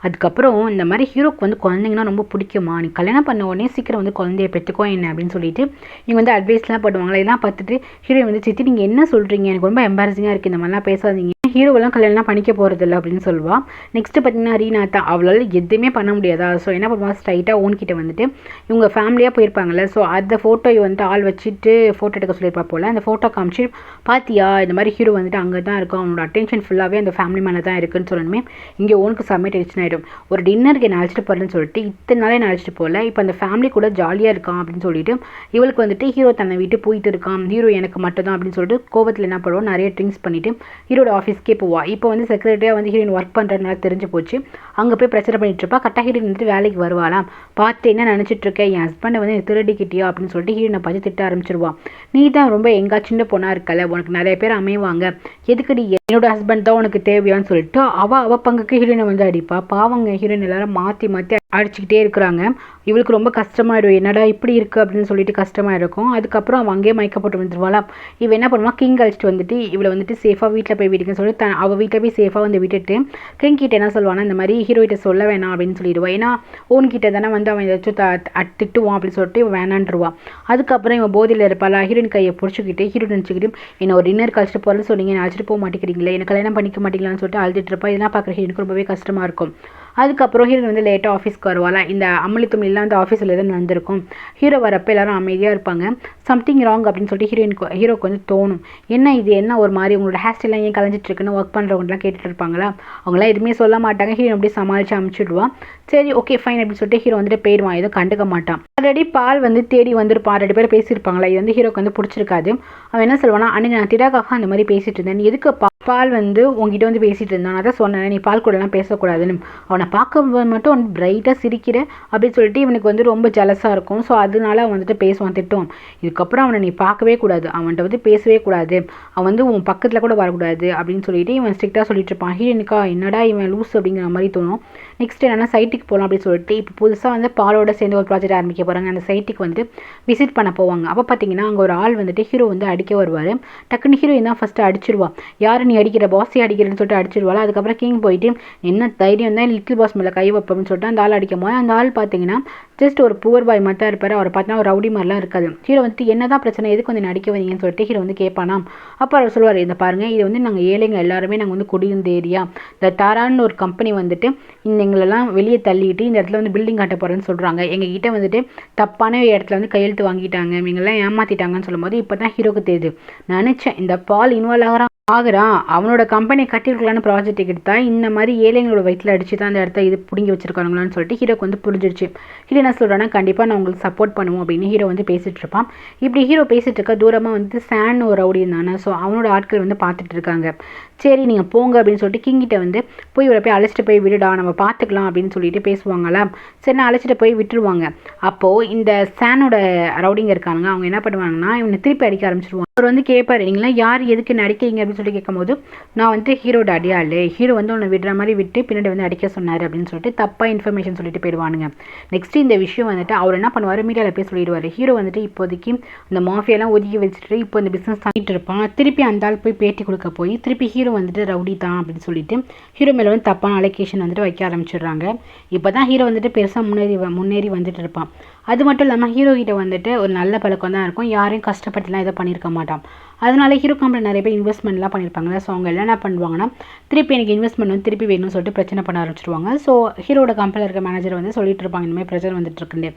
அதுக்கப்புறம் இந்த மாதிரி ஹீரோக்கு வந்து குழந்தைங்கன்னா ரொம்ப பிடிக்குமா, நீ கல்யாணம் பண்ண உடனே சீக்கிரம் வந்து குழந்தைய பெற்றுக்கோ என்ன அப்படின்னு சொல்லிட்டு இவங்க வந்து அட்வைஸ்லாம் பண்ணுவாங்களா. இதெல்லாம் பார்த்துட்டு ஹீரோ வந்து சித்தி நீங்கள் என்ன சொல்கிறீங்க, எனக்கு ரொம்ப எம்பாரசிங்காக இருக்குது, இந்த மாதிரிலாம் பேசாதீங்க, ஹீரோவெல்லாம் கல்யாணம் பண்ணிக்க போகிறதில்ல அப்படின்னு சொல்லுவாள். நெக்ஸ்ட்டு பார்த்தீங்கன்னா ரீனாத்தா, அவளால் எதுவுமே பண்ண முடியாதா. ஸோ என்ன பண்ணுவா, ஸ்ட்ரைட்டாக ஓன்கிட்ட வந்துட்டு இவங்க ஃபேமிலியாக போயிருப்பாங்கள்ல, ஸோ அந்த ஃபோட்டோ வந்துட்டு ஆள் வச்சுட்டு ஃபோட்டோ எடுக்க சொல்லியிருப்பா போல். அந்த ஃபோட்டோ காமிச்சு பாத்தியா இந்த மாதிரி ஹீரோ வந்துட்டு அங்கே தான் இருக்கும், அவனோட அட்டென்ஷன் ஃபுல்லாகவே அந்த ஃபேமிலி மேலே தான் இருக்குன்னு சொல்லணுமே. இங்கே ஓனுக்கு செம்ம டென்ஷன் ஆகிடும். ஒரு டின்னருக்கு என்ன அழைச்சிட்டு போகிறேன்னு சொல்லிட்டு இத்தனை நாளே நான் அழைச்சிட்டு போகல, இப்போ அந்த ஃபேமிலி கூட ஜாலியாக இருக்கான் அப்படின்னு சொல்லிட்டு இவளுக்கு வந்துட்டு ஹீரோ தன்னை விட்டு போயிட்டு இருக்கான், ஹீரோ எனக்கு மட்டும் தான் அப்படின்னு சொல்லிட்டு கோவத்தில் என்ன பண்ணுவோம், நிறைய ட்ரிங்க்ஸ் பண்ணிவிட்டு ஹீரோட ஆஃபீஸ்க்கே போவா. இப்போ வந்து செக்ரட்டரியாக வந்து ஹீரோயின் ஒர்க் பண்ணுறதுனால தெரிஞ்சு போச்சு. அங்கே போய் பிரச்சனை பண்ணிட்டு இருப்பா. கரெக்டாக ஹீரோயின் வந்துட்டு வேலைக்கு வருவாளாம். பார்த்து என்ன நினச்சிட்டு இருக்கேன், என் ஹஸ்பண்டை வந்து திருடிக்கிட்டியா அப்படின்னு சொல்லிட்டு ஹீரோனை பார்த்து திட்ட ஆரம்பிச்சிருவான். நீ தான் ரொம்ப எங்கா சின்ன பொண்ணாக இருக்கல, உனக்கு நிறைய பேர் அமைவாங்க, எதுக்கடி என்னோட ஹஸ்பண்ட் தான் உனக்கு தேவையான்னு சொல்லிட்டு அவள் பங்குக்கு ஹீரோயினை வந்து அடிப்பா. பாவங்க ஹீரோயின் எல்லாரும் மாற்றி அடிச்சுக்கிட்டே இருக்கிறாங்க. இவளுக்கு ரொம்ப கஷ்டமாயிடும், என்னடா இப்படி இருக்குது அப்படின்னு சொல்லிட்டு கஷ்டமாக இருக்கும். அதுக்கப்புறம் அவள் அங்கேயே மயக்கப்பட்டு வந்துடுவாளா. இவள் என்ன பண்ணுவா, கிங் அழைச்சிட்டு வந்துட்டு இவளை வந்துட்டு சேஃபாக வீட்டில் போய் விடுங்கன்னு சொல்லிட்டு அவள் வீட்டில் போய் சேஃபாக வந்து விட்டுட்டு கிங் கிட்ட என்ன சொல்லுவானா, இந்த மாதிரி ஹீரோயிட்ட சொல்ல வேணாம் அப்படின்னு சொல்லிடுவா. ஏன்னா ஓன் கிட்ட தானே வந்து அவன் ஏதாச்சும் திட்டுவான் அப்படின்னு சொல்லிட்டு இவன் வேணான்ருவா. அதுக்கப்புறம் இவன் போதையில் இருப்பாளா, ஹீரோயின் கையை பிடிச்சிக்கிட்டு ஹீரோயின் நினச்சிக்கிட்டு என்ன ஒரு டின்னர் கழிச்சிட்டு போகிறேன்னு சொன்னீங்க, நான் அழைச்சிட்டு போக மாட்டேங்கிறீங்களே, எனக்கு கல்யாணம் பண்ணிக்க மாட்டீங்களான்னு சொல்லிட்டு அழுதுட்டு இருப்பா. இதெல்லாம் பார்க்குற ஹீரோனுக்கு ரொம்பவே கஷ்டமாக இருக்கும். அதுக்கப்புறம் ஹீரோயின் வந்து லேட்டாக ஆஃபீஸ்க்கு வருவாளா. இந்த அம்மளி தும்மிலாம் வந்து ஆஃபீஸில் எதாவது நடந்திருக்கும். ஹீரோ வரப்போ எல்லாரும் அமைதியாக இருப்பாங்க. சம்திங் ராங் அப்படின்னு சொல்லிட்டு ஹீரோக்கு வந்து தோணும். என்ன இது, என்ன ஒரு மாதிரி உங்களோட ஹேர் ஸ்டைலாம் ஏன் கலைஞ்சிட்டு இருக்குன்னு ஒர்க் பண்ணுறவங்கலாம் கேட்டுட்டு இருப்பாங்களா. அவங்களாம் எதுவுமே சொல்ல மாட்டாங்க. ஹீரோ அப்படியே சமாளித்து அமுச்சிடுவான். சரி ஓகே ஃபைன் அப்படின்னு சொல்லிட்டு ஹீரோ வந்துட்டு போயிடுவான், எதுவும் கண்டுக்க மாட்டான். ஆல்ரெடி பால் வந்து தேடி வந்திருப்பான், 2 பேர் பேசியிருப்பாங்களா. இது வந்து ஹீரோக்கு வந்து பிடிச்சிருக்காது. அவன் என்ன சொல்லுவானா, அன்னைக்கு நான் திடாக்காக அந்த மாதிரி பேசிட்டு இருந்தேன், எதுக்கு பால் வந்து உங்ககிட்ட வந்து பேசிட்டு இருந்தான், நான் தான் சொன்னேன் நீ பால் கூடலாம் பேசக்கூடாதுன்னு. அவனை பார்க்க மட்டும் வந்து பிரைட்டாக சிரிக்கிற அப்படின்னு சொல்லிட்டு இவனுக்கு வந்து ரொம்ப ஜலஸாக இருக்கும். ஸோ அதனால அவன் வந்துட்டு பேசுவான், திட்டுவான். இதுக்கப்புறம் அவனை நீ பார்க்கவே கூடாது, அவன்கிட்ட வந்து பேசவே கூடாது, அவன் வந்து உன் பக்கத்தில் கூட வரக்கூடாது அப்படின்னு சொல்லிட்டு இவன் ஸ்ட்ரிக்டாக சொல்லிட்டு இருப்பான். ஹீரோனுக்கா என்னடா இவன் லூஸ் அப்படிங்கிற மாதிரி தோணும். நெக்ஸ்ட் என்னன்னா சைட்டுக்கு போகலாம் அப்படின்னு சொல்லிட்டு இப்போ புதுசாக வந்து பாலோட சேர்ந்து ஒரு ப்ராஜெக்ட் ஆரம்பிக்க போகிறாங்க. அந்த சைட்டுக்கு வந்துட்டு விசிட் பண்ண போவாங்க. அப்போ பார்த்தீங்கன்னா அங்கே ஒரு ஆள் வந்துட்டு ஹீரோ வந்து அடிக்க வருவார். டக்குன்னு ஹீரோயின் தான் ஃபஸ்ட்டு அடிச்சிருவா. யார் நீ அடிக்கிற, பாஸே அடிக்கிறேன்னு சொல்லிட்டு அடிச்சிருவாள். அதுக்கப்புறம் கிங் போயிட்டு என்ன தைரியம் தான் லிட்டில் பாஸ் மேலே கை வைப்போம்னு சொல்லிட்டு அந்த ஆள் அடிக்கும் போது அந்த ஆள் பார்த்தீங்கன்னா ஜஸ்ட் ஒரு புவர் பாய் மாதிரி தான் இருப்பார். அவரை பார்த்தீங்கன்னா ஒரு ரவுடி மாதிரிலாம் இருக்காது. ஹீரோ வந்துட்டு என்னதான் பிரச்சனை, எதுக்கு வந்து நடிக்க வந்தீங்கன்னு சொல்லிட்டு ஹீரோ வந்து கேட்பானாம். அப்போ அவர் சொல்லுவார், இந்த பாருங்கள் இது வந்து நாங்கள் ஏழைங்க எல்லாருமே நாங்கள் வந்து குடியிருந்த ஏரியா, இந்த தாரான்னு ஒரு கம்பெனி வந்துட்டு எங்களெல்லாம் வெளியே தள்ளிட்டு இந்த இடத்துல வந்து பில்டிங் கட்ட போகிறேன்னு சொல்கிறாங்க. எங்ககிட்ட வந்துட்டு தப்பான இடத்துல வந்து கையெழுத்து வாங்கிட்டாங்க, இவங்கெல்லாம் ஏமாற்றிட்டாங்கன்னு சொல்லும்போது இப்போ தான் ஹீரோக்கு தெரியுது. நினச்சேன் இந்த பால் இன்வால்வ் ஆகுறான், அவனோட கம்பெனி கட்டியிருக்கலான்னு ப்ராஜெக்ட் எடுத்தா இந்த மாதிரி ஏழைங்களோட வயிற்றில் அடிச்சு தான் அந்த இடத்த இது பிடிங்கி வச்சிருக்காங்களான்னு சொல்லிட்டு ஹீரோக்கு வந்து புரிஞ்சிருச்சு. ஹீரோ என்ன சொல்கிறான்னா, கண்டிப்பாக நான் உங்களுக்கு சப்போர்ட் பண்ணுவோம் அப்படின்னு ஹீரோ வந்து பேசிகிட்டு இருப்பான். இப்படி ஹீரோ பேசிகிட்டு இருக்க தூரமாக வந்து சான் ஒரு ரவுடி இருந்தானே, ஸோ அவனோட ஆட்கள் வந்து பார்த்துட்டு இருக்காங்க. சரி நீங்கள் போங்க அப்படின்னு சொல்லிட்டு கிங்கிட்ட வந்து போய் இவரை போய் அழைச்சிட்டு போய் விடுடா, நம்ம பார்த்துக்கலாம் அப்படின்னு சொல்லிட்டு பேசுவாங்களா. சரி நான் அழைச்சிட்டு போய் விட்டுருவாங்க. அப்போது இந்த சானோட ரவுடிங்க இருக்காங்க, அவங்க என்ன பண்ணுவாங்கன்னா இவனை திருப்பி அடிக்க ஆரம்பிச்சிருவாங்க. அவர் வந்து கேட்பாரு, நீங்களா யார் எதுக்கு நடிக்கிறீங்க அப்படின்னு சொல்லி கேட்கும்போது நான் வந்து ஹீரோட அடியாள், ஹீரோ வந்து உன்னை விடுற மாதிரி விட்டு பின்னாடி வந்து அடிக்க சொன்னார் அப்படின்னு சொல்லிட்டு தப்பாக இன்ஃபர்மேஷன் சொல்லிட்டு போயிடுவானுங்க. நெக்ஸ்ட் இந்த விஷயம் வந்துட்டு அவர் என்ன பண்ணுவார், மீடியாவில் போய் சொல்லிடுவார். ஹீரோ வந்துட்டு இப்போதைக்கு இந்த மாஃபியெல்லாம் ஒதுக்கி வச்சுட்டு இப்போ இந்த பிஸ்னஸ் பண்ணிட்டு இருப்பான். திருப்பி அந்த ஆள் போய் பேட்டி கொடுக்க போய் திருப்பி ஹீரோ வந்துட்டு ரவுடி தான் அப்படின்னு சொல்லிட்டு ஹீரோ மேலே வந்து தப்பான அலோகேஷன் வந்துட்டு வைக்க ஆரம்பிச்சிடுறாங்க. இப்போ தான் ஹீரோ வந்துட்டு பெருசாக முன்னேறி வந்துட்டு இருப்பான். அது மட்டும் இல்லாமல் ஹீரோ கிட்ட வந்துட்டு ஒரு நல்ல பழக்கம் தான் இருக்கும், யாரையும் கஷ்டப்பட்டுலாம் எதுவும் பண்ணியிருக்க மாட்டான். அதனால ஹீரோ கம்பெனி நிறைய பேர் இன்வெஸ்ட்மெண்ட்லாம் பண்ணியிருப்பாங்க. ஸோ அவங்க எல்லாம் என்ன பண்ணுவாங்கன்னா திருப்பி எனக்கு இன்வெஸ்ட்மெண்ட் வந்து திருப்பி வேணும்னு சொல்லிட்டு பிரச்சனை பண்ண ஆரம்பிச்சிருவாங்க. ஸோ ஹீரோட கம்பெனியில் இருக்க மேனேஜர் வந்து சொல்லிட்டு இருப்பாங்க, இந்த மாதிரி பிரச்சனை வந்துட்டு இருக்குன்னு.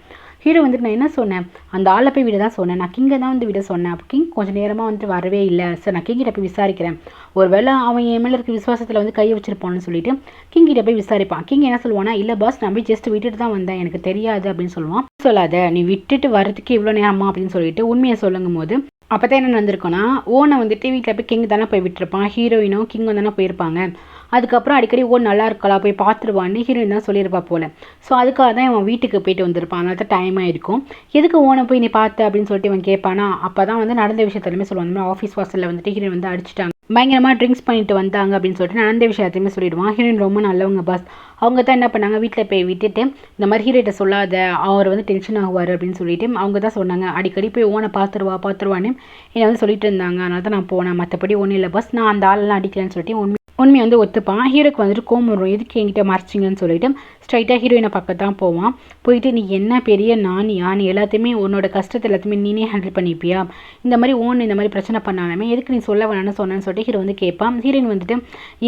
ஹீரோ வந்துட்டு நான் என்ன சொன்னேன், அந்த ஆளை போய் விட தான் சொன்னேன், நான் கிங்கை தான் வந்து விட சொன்னேன். அப்போ கிங் கொஞ்சம் நேரமாக வந்துட்டு வரவே இல்லை சார், நான் கிங்கிட்ட போய் விசாரிக்கிறேன், ஒரு வேளை அவன் என் மேலே இருக்க விசுவாசத்தில் வந்து கையை வச்சிருப்பான்னு சொல்லிட்டு கிங்கிட்ட போய் விசாரிப்பான். கிங் என்ன சொல்லுவானா, இல்லை பாஸ் நான் போய் ஜஸ்ட் விட்டுட்டு தான் வந்தேன், எனக்கு தெரியாது அப்படின்னு சொல்லுவான். சொல்லாத, நீ விட்டுட்டு வரதுக்கு இவ்வளோ நேரமா அப்படின்னு சொல்லிட்டு உண்மையை சொல்லுங்கும் போது அப்போ தான் என்ன நடந்திருக்குன்னா, ஓனை வந்துட்டு வீட்டில் போய் கிங் தானே போய் விட்டுருப்பான், ஹீரோயினும் கிங்கும் தானே போயிருப்பாங்க. அதுக்கப்புறம் அடிக்கடி ஓன் நல்லா இருக்கலா போய் பார்த்துருவான்னு ஹீரோயின் தான் சொல்லியிருப்பா போல். ஸோ அதுக்காக தான் அவன் வீட்டுக்கு போயிட்டு வந்திருப்பான், அதனால தான் டைம் ஆகிருக்கும். எதுக்கு ஓனை போய் நீ பார்த்த அப்படின்னு சொல்லிட்டு இவன் கேட்பானா. அப்போ தான் வந்து நடந்த விஷயத்துலையுமே சொல்லுவாங்க, இந்த மாதிரி ஆஃபீஸ் வாசலில் வந்துட்டு ஹீரோயின் வந்து அடிச்சிட்டாங்க, பயங்கரமாக ட்ரிங்க்ஸ் பண்ணிட்டு வந்தாங்க அப்படின்னு சொல்லிட்டு நடந்த விஷயத்தையுமே சொல்லிடுவான். ஹீரோயின் ரொம்ப நல்லவங்க பாஸ், அவங்க தான் என்ன பண்ணாங்க, வீட்டில் போய் விட்டுட்டு இந்த மாதிரி ஹீரோட்ட சொல்லாத, அவர் வந்து டென்ஷன் ஆகுவார் அப்படின்னு சொல்லிட்டு அவங்க தான் சொன்னாங்க, அடிக்கடி போய் ஓனை பார்த்துருவான்னு என்னை வந்து சொல்லிட்டு இருந்தாங்க, அதனால தான் நான் போனேன், மற்றபடி ஒன்றும் இல்லை பாஸ், நான் அந்த ஆளெல்லாம் அடிக்கலன்னு சொல்லிட்டு உண்மையை வந்து ஒத்துப்பான். ஹீரோக்கு வந்துட்டு கோவம் வரும், எதுக்கு என்கிட்ட மறைச்சிங்கன்னு சொல்லிட்டு ஸ்ட்ரைட்டாக ஹீரோயினை பக்கம் தான் போவான். போயிட்டு நீ என்ன பெரிய நானியா, நீ எல்லாத்தையுமே உன்னோட கஷ்டத்தை எல்லாத்தையுமே நீனே ஹேண்டில் பண்ணிப்பியா, இந்த மாதிரி ஓன் இந்த மாதிரி பிரச்சனை பண்ணாலுமே எதுக்கு நீ சொல்ல வேணான்னு சொன்னேன்னு சொல்லிட்டு ஹீரோ வந்து கேட்பான். ஹீரோயின் வந்துட்டு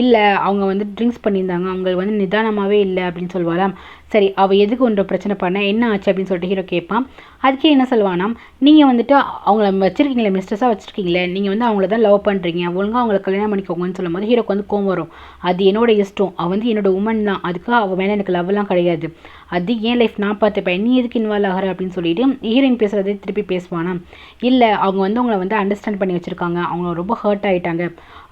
இல்லை அவங்க வந்து ட்ரிங்க்ஸ் பண்ணியிருந்தாங்க, அவங்க வந்து நிதானமாகவே இல்லை அப்படின்னு சொல்லுவாளாம். சரி அவள் எதுக்கு ஒன்ற பிரச்சனை பண்ண, என்ன ஆச்சு அப்படின்னு சொல்லிட்டு ஹீரோ கேட்பான். அதுக்கே என்ன சொல்லுவானா, நீங்கள் வந்துட்டு அவங்கள வச்சுருக்கீங்களே, மிஸ்டர்ஸாக வச்சுருக்கீங்களே, நீங்கள் வந்து அவங்கள தான் லவ் பண்ணுறீங்க, ஒழுங்காக அவங்கள கல்யாணம் பண்ணிக்கோங்கன்னு சொல்லும்போது ஹீரோக்கு வந்து கோவம் வரும். அது என்னோட இஷ்டம், அவள் வந்து என்னோட உமன் தான், அதுக்காக அவள் மேலே எனக்கு லவ்லாம் கிடையாது, அது ஏன் லைஃப் நான் பார்த்துப்பேன், நீ எதுக்கு இன்வால்வ் ஆகிற அப்படின்னு சொல்லிட்டு ஹீரோயின் பேசுகிறதே திருப்பி பேசுவானா. இல்லை அவங்க வந்து உங்களை வந்து அண்டர்ஸ்டாண்ட் பண்ணி வச்சுருக்காங்க, அவங்க ரொம்ப ஹர்ட் ஆகிட்டாங்க,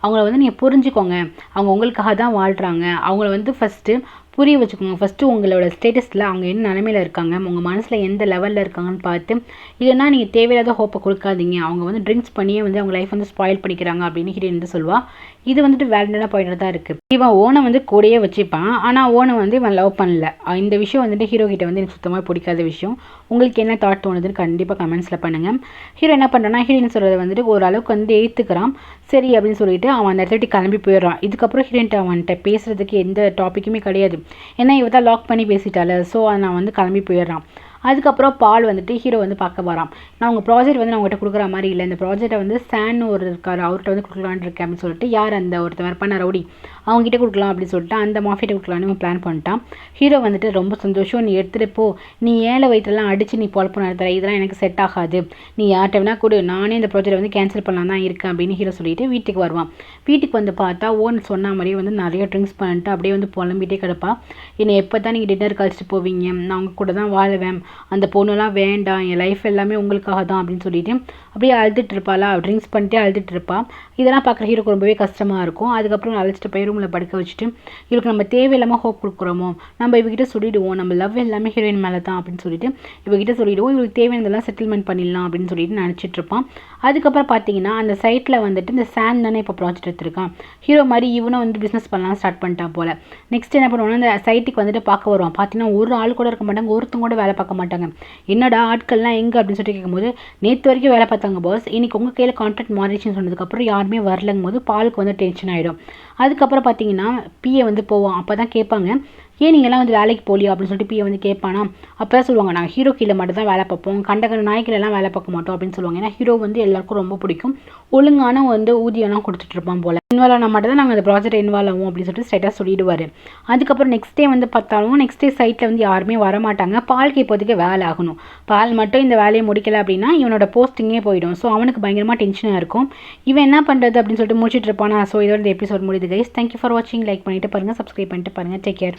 அவங்கள வந்து நீங்கள் புரிஞ்சுக்கோங்க, அவங்க உங்களுக்காக தான் வாழ்கிறாங்க, அவங்கள வந்து ஃபஸ்ட்டு புரிய வச்சுக்கோங்க. ஃபஸ்ட்டு உங்களோட ஸ்டேட்டஸில் அவங்க என்ன நிலமையில இருக்காங்க, உங்கள் மனசில் எந்த லெவலில் இருக்காங்கன்னு பார்த்து, இல்லைனா நீங்கள் தேவையில்லாத ஹோப்பை கொடுக்காதீங்க. அவங்க வந்து ட்ரிங்க்ஸ் பண்ணியே வந்து அவங்க லைஃப் வந்து ஸ்பாயில் பண்ணிக்கிறாங்க அப்படின்னு ஹீரோயின் வந்து சொல்லுவாள். இது வந்துட்டு வேலிடான பாயிண்டாக தான் இருக்குது. இவன் ஓனை வந்து கூடயே வச்சுப்பான், ஆனால் ஓனை வந்து இவன் லவ் பண்ணல. இந்த விஷயம் வந்துட்டு ஹீரோ கிட்ட வந்து எனக்கு சுத்தமாக பிடிக்காத விஷயம். உங்களுக்கு என்ன தாட் தோணுதுன்னு கண்டிப்பாக கமெண்ட்ஸில் பண்ணுங்கள். ஹீரோ என்ன பண்ணுறான்னா, ஹீரோயின் சொல்கிறத வந்துட்டு ஓரளவுக்கு வந்து ஏற்றுக்கிறான். சரி அப்படின்னு சொல்லிட்டு அவன் அந்த இடத்துல கிளம்பி போயிடுறான். இதுக்கப்புறம் ஹீரோயின்ட்ட அவன்கிட்ட பேசுகிறதுக்கு எந்த டாப்பிக்குமே கிடையாது. ஏன்னா இவ தான் லாக் பண்ணி பேசிட்டால. ஸோ நான் வந்து கிளம்பி போயிடுறான். அதுக்கப்புறம் பால் வந்துட்டு ஹீரோ வந்து பார்க்க வரான். நான் உங்கள் ப்ராஜெக்ட் வந்து நான் உங்கள்கிட்ட கொடுக்குற மாதிரி இல்லை, இந்த ப்ராஜெக்டை வந்து சான்னு ஒரு இருக்கார், அவர்கிட்ட வந்து கொடுக்கலான்னு இருக்கேன் அப்படின்னு சொல்லிட்டு, யார் அந்த ஒருத்தர் பண்ண ரவுடி அவங்ககிட்ட கொடுக்கலாம் அப்படின்னு சொல்லிட்டு அந்த மாஃபியிட்ட கொடுக்கலான்னு பிளான் பண்ணிட்டான். ஹீரோ வந்துட்டு ரொம்ப சந்தோஷம், நீ எடுத்துகிட்டு போ, நீ ஏழை வயிற்றுலாம் அடித்து நீ பொழப்பு நடத்துற, இதெல்லாம் எனக்கு செட் ஆகாது, நீ யார்கிட்ட வேணா கொடு, நானே இந்த ப்ராஜெக்டை வந்து கேன்சல் பண்ணலாம் தான் இருக்கேன் அப்படின்னு ஹீரோ சொல்லிட்டு வீட்டுக்கு வருவான். வீட்டுக்கு வந்து பார்த்தா ஓன் சொன்ன மாதிரியே வந்து நிறைய ட்ரிங்க்ஸ் பண்ணிட்டு அப்படியே வந்து புலம்பிகிட்டே கிடப்பா. என்னை எப்போ தான் நீங்கள் டின்னர் கழிச்சிட்டு போவீங்க, நான் உங்கள் கூட தான் வாழுவேன், அந்த பொண்ணுலாம் வேண்டாம், என் லைஃப் எல்லாமே உங்களுக்காக தான் அப்படின்னு சொல்லிட்டு அப்படியே அழுதுட்டு இருப்பாளா, ட்ரிங்க்ஸ் பண்ணிட்டு அழுதுட்டு இருப்பாள். இதெல்லாம் பார்க்குற ஹீரோக்கு ரொம்பவே கஷ்டமாக இருக்கும். அதுக்கப்புறம் அழைச்சிட்டு போய் ரூமில் படுக்க வச்சுட்டு, இவருக்கு நம்ம தேவையில்லாமல் ஹோப் கொடுக்குறோமோ, நம்ம இவகிட்ட சொல்லிவிடுவோம், நம்ம லவ் எல்லாமே ஹீரோயின் மேலே தான் அப்படின்னு சொல்லிட்டு இவகிட்ட சொல்லிவிடுவோம், இவருக்கு தேவையானதெல்லாம் செட்டில்மெண்ட் பண்ணிடலாம் அப்படின்னு சொல்லிட்டு நினச்சிட்டு இருப்பான். அதுக்கப்புறம் பார்த்தீங்கன்னா அந்த சைட்டில் வந்துட்டு இந்த சான் தானே இப்போ ப்ராஜெக்ட் எடுத்திருக்கான். ஹீரோ மாதிரி இவனும் வந்து பிஸ்னஸ் பண்ணலாம் ஸ்டார்ட் பண்ணிட்டான் போல். நெக்ஸ்ட் என்ன பண்ணுவாங்கன்னா, அந்த சைட்டுக்கு வந்துட்டு பார்க்க வருவான். பார்த்தீங்கன்னா ஒரு ஆள் கூட இருக்க மாட்டாங்க, ஒருத்தங்க கூட வேலை பார்க்க மாட்டாங்க. என்னடா ஆட்கள்லாம் எங்கே அப்படின்னு சொல்லிட்டு கேட்கும்போது, நேற்று வரைக்கும் வேலை பார்த்தாங்க பாஸ், இன்னைக்கு உங்கள் கையில் கான்ட்ராக்ட் மாறிடுச்சுன்னு சொன்னதுக்கப்புறம் யாருமே வரலங்கும் போது பாலுக்கு வந்து டென்ஷன் ஆகிடும். அதுக்கப்புறம் பார்த்தீங்கன்னா பிஏ வந்து போவான். அப்போ தான் கேட்பாங்க, ஏன் நீங்கள்லாம் வந்து வேலைக்கு போலியா அப்படின்னு சொல்லிட்டு பிஏ வந்து கேட்பானா. அப்போ தான் சொல்லுவாங்க, நாங்கள் ஹீரோ கீழே மட்டும் தான் வேலை பார்ப்போம், கண்ட நாய்க்கெல்லாம் வேலை பார்க்க மாட்டோம் அப்படின்னு சொல்லுவாங்க. ஏன்னா ஹீரோ வந்து எல்லாருக்கும் ரொம்ப பிடிக்கும், ஒழுங்கான வந்து ஊதியம்லாம் கொடுத்துட்டு இருப்பான் போல். இன்வால்வ் ஆனால் மட்டும் தான் நாங்கள் அந்த ப்ராஜெக்ட் இன்வால்வ் ஆகும் அப்படின்னு சொல்லிட்டு ஸ்ட்ரைட்டாக சொல்லிடுவார். அதுக்கப்புறம் நெக்ஸ்ட் டே வந்து பார்த்தாலும் நெக்ஸ்ட் டே சைட்டில் வந்து யாருமே வரமாட்டாங்க. பாலுக்கு இப்போதைக்கு வேலை ஆகணும். பால் மட்டும் இந்த வேலையை முடிக்கலை அப்படின்னா இவனோட போஸ்டிங்கே போயிடும். ஸோ அவனுக்கு பயங்கரமாக டென்ஷனாக இருக்கும். இவன் என்ன பண்ணுறது அப்படின்னு சொல்லிட்டு முடிச்சுட்டு இருப்பானா. ஸோ இதோட இந்த எபிசோட் முடியுது கைஸ். தேங்க்யூ ஃபார் வாட்சிங். லைக் பண்ணிட்டு பாருங்கள், சப்ஸ்கிரைப் பண்ணிட்டு பாருங்கள். Take care.